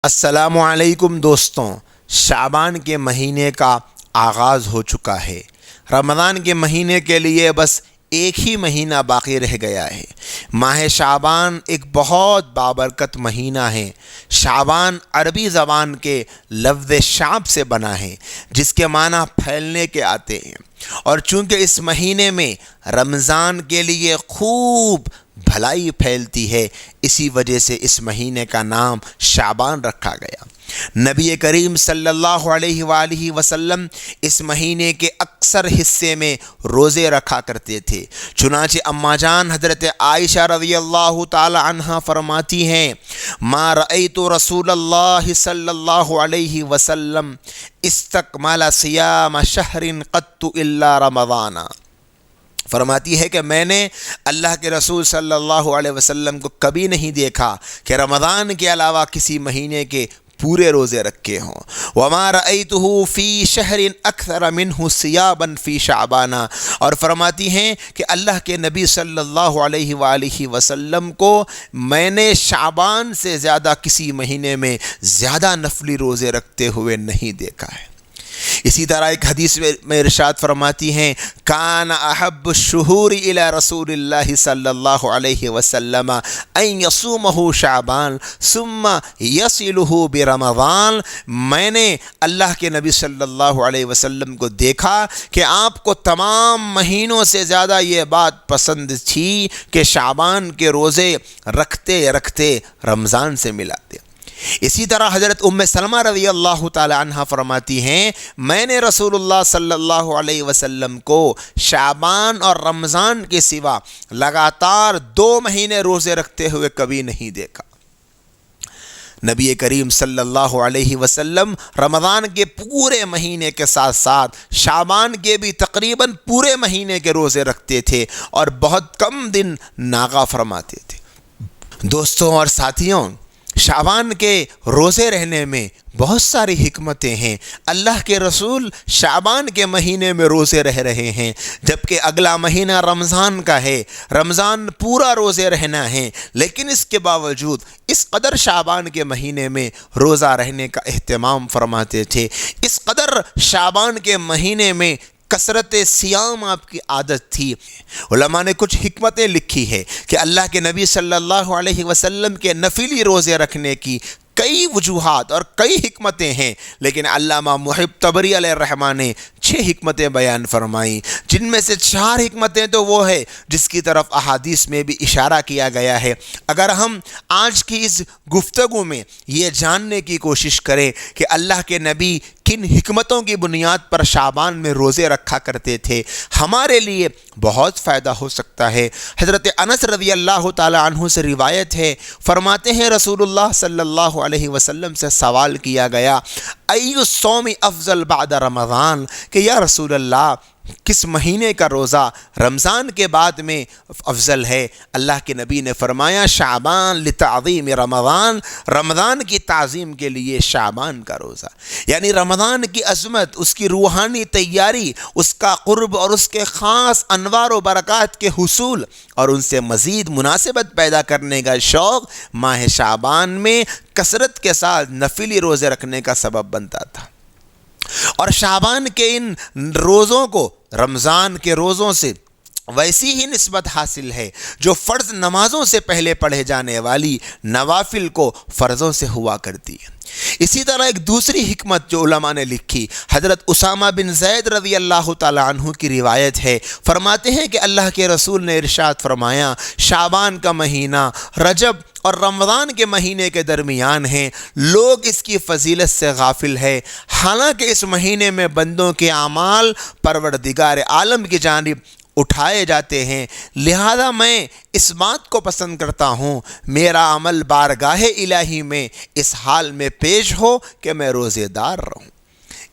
السلام علیکم دوستوں، شعبان کے مہینے کا آغاز ہو چکا ہے۔ رمضان کے مہینے کے لیے بس ایک ہی مہینہ باقی رہ گیا ہے۔ ماہ شعبان ایک بہت بابرکت مہینہ ہے۔ شعبان عربی زبان کے لفظ شعب سے بنا ہے، جس کے معنی پھیلنے کے آتے ہیں، اور چونکہ اس مہینے میں رمضان کے لیے خوب بھلائی پھیلتی ہے، اسی وجہ سے اس مہینے کا نام شعبان رکھا گیا۔ نبی کریم صلی اللہ علیہ وآلہ وسلم اس مہینے کے اکثر حصے میں روزے رکھا کرتے تھے۔ چنانچہ اماں جان حضرت عائشہ رضی اللہ تعالی عنہ فرماتی ہیں، ما رأیت رسول اللہ صلی اللہ علیہ وسلم استکمل صیام شہر قط الا رمضان۔ فرماتی ہے کہ میں نے اللہ کے رسول صلی اللہ علیہ وسلم کو کبھی نہیں دیکھا کہ رمضان کے علاوہ کسی مہینے کے پورے روزے رکھے ہوں۔ وما رأیتہ فی شہر اکثر منہ صیابا فی شعبان، اور فرماتی ہیں کہ اللہ کے نبی صلی اللہ علیہ وآلہ وسلم کو میں نے شعبان سے زیادہ کسی مہینے میں زیادہ نفلی روزے رکھتے ہوئے نہیں دیکھا ہے۔ اسی طرح ایک حدیث میں ارشاد فرماتی ہیں، کان احب الشہور الی رسول اللہ صلی اللہ علیہ وسلم ان یصومہ شعبان ثم یصلہ برمضان۔ میں نے اللہ کے نبی صلی اللہ علیہ وسلم کو دیکھا کہ آپ کو تمام مہینوں سے زیادہ یہ بات پسند تھی کہ شعبان کے روزے رکھتے رکھتے رمضان سے ملاتے۔ اسی طرح حضرت ام سلمہ رضی اللہ تعالی عنہ فرماتی ہیں، میں نے رسول اللہ صلی اللہ علیہ وسلم کو شعبان اور رمضان کے سوا لگاتار 2 مہینے روزے رکھتے ہوئے کبھی نہیں دیکھا۔ نبی کریم صلی اللہ علیہ وسلم رمضان کے پورے مہینے کے ساتھ ساتھ شعبان کے بھی تقریباً پورے مہینے کے روزے رکھتے تھے اور بہت کم دن ناغا فرماتے تھے۔ دوستوں اور ساتھیوں، شعبان کے روزے رہنے میں بہت ساری حکمتیں ہیں۔ اللہ کے رسول شعبان کے مہینے میں روزے رہ رہے ہیں، جبکہ اگلا مہینہ رمضان کا ہے۔ رمضان پورا روزے رہنا ہے، لیکن اس کے باوجود اس قدر شعبان کے مہینے میں روزہ رہنے کا اہتمام فرماتے تھے، اس قدر شعبان کے مہینے میں کثرت سیام آپ کی عادت تھی۔ علماء نے کچھ حکمتیں لکھی ہے کہ اللہ کے نبی صلی اللہ علیہ وسلم کے نفلی روزے رکھنے کی کئی وجوہات اور کئی حکمتیں ہیں، لیکن علامہ محب طبری علیہ الرحمہ نے 6 حکمتیں بیان فرمائیں، جن میں سے 4 حکمتیں تو وہ ہے جس کی طرف احادیث میں بھی اشارہ کیا گیا ہے۔ اگر ہم آج کی اس گفتگو میں یہ جاننے کی کوشش کریں کہ اللہ کے نبی کن حکمتوں کی بنیاد پر شعبان میں روزے رکھا کرتے تھے، ہمارے لیے بہت فائدہ ہو سکتا ہے۔ حضرت انس رضی اللہ تعالی عنہ سے روایت ہے، فرماتے ہیں رسول اللہ صلی اللہ علیہ وسلم سے سوال کیا گیا، ای الصوم افضل بعد رمضان، کہ یا رسول اللہ کس مہینے کا روزہ رمضان کے بعد میں افضل ہے؟ اللہ کے نبی نے فرمایا، شعبان لتعظیم رمضان، رمضان کی تعظیم کے لیے شعبان کا روزہ، یعنی رمضان کی عظمت، اس کی روحانی تیاری، اس کا قرب اور اس کے خاص انوار و برکات کے حصول اور ان سے مزید مناسبت پیدا کرنے کا شوق ماہ شعبان میں کثرت کے ساتھ نفلی روزے رکھنے کا سبب بنتا تھا۔ اور شعبان کے ان روزوں کو رمضان کے روزوں سے ویسی ہی نسبت حاصل ہے جو فرض نمازوں سے پہلے پڑھے جانے والی نوافل کو فرضوں سے ہوا کرتی ہے۔ اسی طرح ایک دوسری حکمت جو علماء نے لکھی، حضرت اسامہ بن زید رضی اللہ تعالی عنہ کی روایت ہے، فرماتے ہیں کہ اللہ کے رسول نے ارشاد فرمایا، شعبان کا مہینہ رجب اور رمضان کے مہینے کے درمیان ہیں، لوگ اس کی فضیلت سے غافل ہے، حالانکہ اس مہینے میں بندوں کے اعمال پروردگار عالم کی جانب اٹھائے جاتے ہیں، لہذا میں اس بات کو پسند کرتا ہوں میرا عمل بارگاہ الہی میں اس حال میں پیش ہو کہ میں روزے دار رہوں۔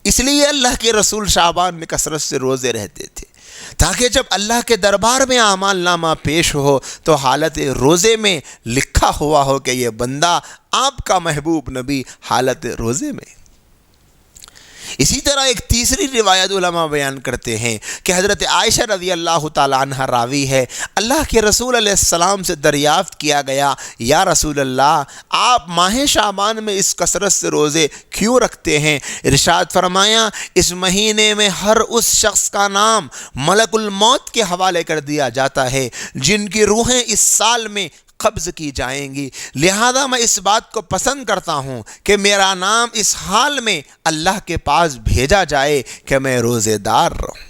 اس لیے اللہ کے رسول شعبان میں کثرت سے روزے رہتے تھے، تاکہ جب اللہ کے دربار میں اعمال نامہ پیش ہو تو حالت روزے میں لکھا ہوا ہو کہ یہ بندہ آپ کا محبوب نبی حالت روزے میں۔ اسی طرح ایک تیسری روایت علماء بیان کرتے ہیں کہ حضرت عائشہ رضی اللہ تعالیٰ عنہ راوی ہے، اللہ کے رسول علیہ السلام سے دریافت کیا گیا، یا رسول اللہ آپ ماہ شعبان میں اس کثرت سے روزے کیوں رکھتے ہیں؟ ارشاد فرمایا، اس مہینے میں ہر اس شخص کا نام ملک الموت کے حوالے کر دیا جاتا ہے جن کی روحیں اس سال میں قبض کی جائیں گی، لہذا میں اس بات کو پسند کرتا ہوں کہ میرا نام اس حال میں اللہ کے پاس بھیجا جائے کہ میں روزے دار رہوں۔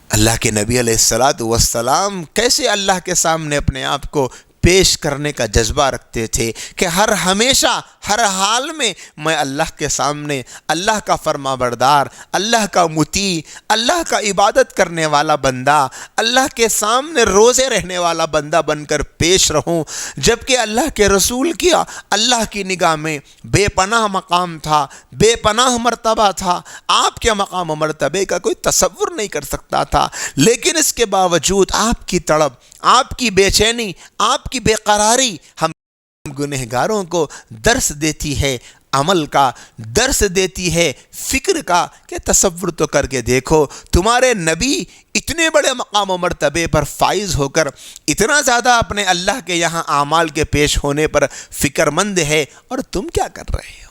اللہ کے نبی علیہ السلام کیسے اللہ کے سامنے اپنے آپ کو پیش کرنے کا جذبہ رکھتے تھے کہ ہمیشہ ہر حال میں میں اللہ کے سامنے اللہ کا فرما بردار، اللہ کا مطیع، اللہ کا عبادت کرنے والا بندہ، اللہ کے سامنے روزے رہنے والا بندہ بن کر پیش رہوں، جبکہ اللہ کے رسول کیا اللہ کی نگاہ میں بے پناہ مقام تھا، بے پناہ مرتبہ تھا، آپ کے مقام و مرتبے کا کوئی تصور نہیں کر سکتا تھا، لیکن اس کے باوجود آپ کی تڑپ، آپ کی بے چینی، آپ کی بے قراری ہم گنہگاروں کو درس دیتی ہے، عمل کا درس دیتی ہے، فکر کا، کہ تصور تو کر کے دیکھو تمہارے نبی اتنے بڑے مقام و مرتبے پر فائز ہو کر اتنا زیادہ اپنے اللہ کے یہاں اعمال کے پیش ہونے پر فکر مند ہے، اور تم کیا کر رہے ہو؟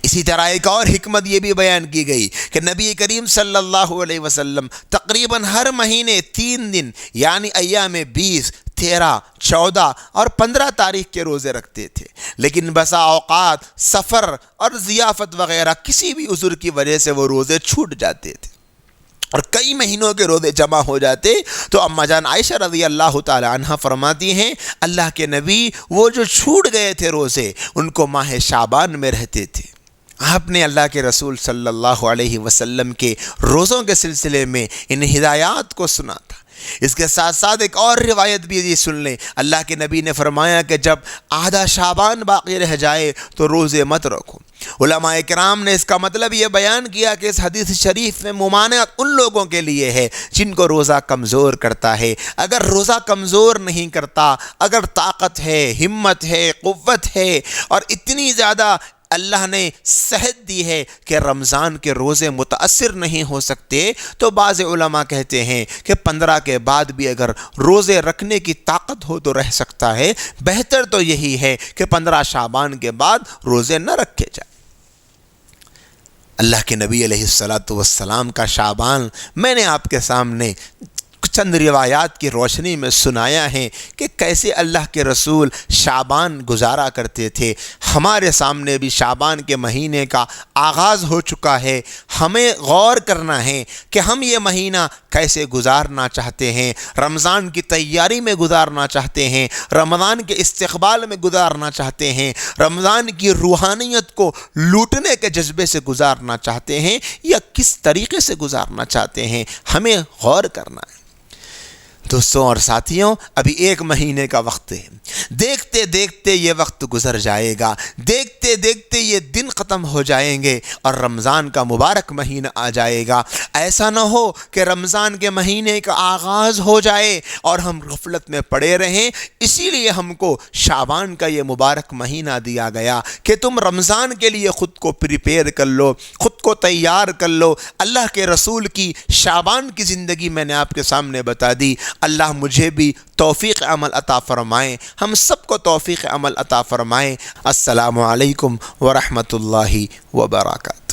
اسی طرح ایک اور حکمت یہ بھی بیان کی گئی کہ نبی کریم صلی اللہ علیہ وسلم تقریباً ہر مہینے 3 دن یعنی ایام 20، 13، 14 اور 15 تاریخ کے روزے رکھتے تھے، لیکن بسا اوقات سفر اور ضیافت وغیرہ کسی بھی عذر کی وجہ سے وہ روزے چھوٹ جاتے تھے اور کئی مہینوں کے روزے جمع ہو جاتے، تو اما جان عائشہ رضی اللہ تعالی عنہ فرماتی ہیں اللہ کے نبی وہ جو چھوٹ گئے تھے روزے ان کو ماہ شعبان میں رہتے تھے۔ آپ نے اللہ کے رسول صلی اللہ علیہ وسلم کے روزوں کے سلسلے میں ان ہدایات کو سنا تھا۔ اس کے ساتھ ساتھ ایک اور روایت بھی یہ سن لیں، اللہ کے نبی نے فرمایا کہ جب آدھا شعبان باقی رہ جائے تو روزے مت رکھو۔ علماء کرام نے اس کا مطلب یہ بیان کیا کہ اس حدیث شریف میں ممانعت ان لوگوں کے لیے ہے جن کو روزہ کمزور کرتا ہے۔ اگر روزہ کمزور نہیں کرتا، اگر طاقت ہے، ہمت ہے، قوت ہے اور اتنی زیادہ اللہ نے صحت دی ہے کہ رمضان کے روزے متاثر نہیں ہو سکتے، تو بعض علماء کہتے ہیں کہ 15 کے بعد بھی اگر روزے رکھنے کی طاقت ہو تو رہ سکتا ہے۔ بہتر تو یہی ہے کہ 15 شعبان کے بعد روزے نہ رکھے جائیں۔ اللہ کے نبی علیہ السلام کا شعبان میں نے آپ کے سامنے چند روایات کی روشنی میں سنایا ہے کہ کیسے اللہ کے رسول شعبان گزارا کرتے تھے۔ ہمارے سامنے بھی شعبان کے مہینے کا آغاز ہو چکا ہے، ہمیں غور کرنا ہے کہ ہم یہ مہینہ کیسے گزارنا چاہتے ہیں، رمضان کی تیاری میں گزارنا چاہتے ہیں، رمضان کے استقبال میں گزارنا چاہتے ہیں، رمضان کی روحانیت کو لوٹنے کے جذبے سے گزارنا چاہتے ہیں، یا کس طریقے سے گزارنا چاہتے ہیں، ہمیں غور کرنا ہے۔ دوستوں اور ساتھیوں، ابھی 1 مہینے کا وقت ہے، دیکھتے دیکھتے یہ وقت گزر جائے گا، دیکھتے دیکھتے یہ دن ختم ہو جائیں گے اور رمضان کا مبارک مہینہ آ جائے گا۔ ایسا نہ ہو کہ رمضان کے مہینے کا آغاز ہو جائے اور ہم غفلت میں پڑے رہیں۔ اسی لیے ہم کو شعبان کا یہ مبارک مہینہ دیا گیا کہ تم رمضان کے لیے خود کو پریپیئر کر لو، خود کو تیار کر لو۔ اللہ کے رسول کی شعبان کی زندگی میں نے آپ کے سامنے بتا دی۔ اللہ مجھے بھی توفیق عمل عطا فرمائیں، ہم سب کو توفیق عمل عطا فرمائیں۔ السلام علیکم ورحمۃ اللہ وبرکاتہ۔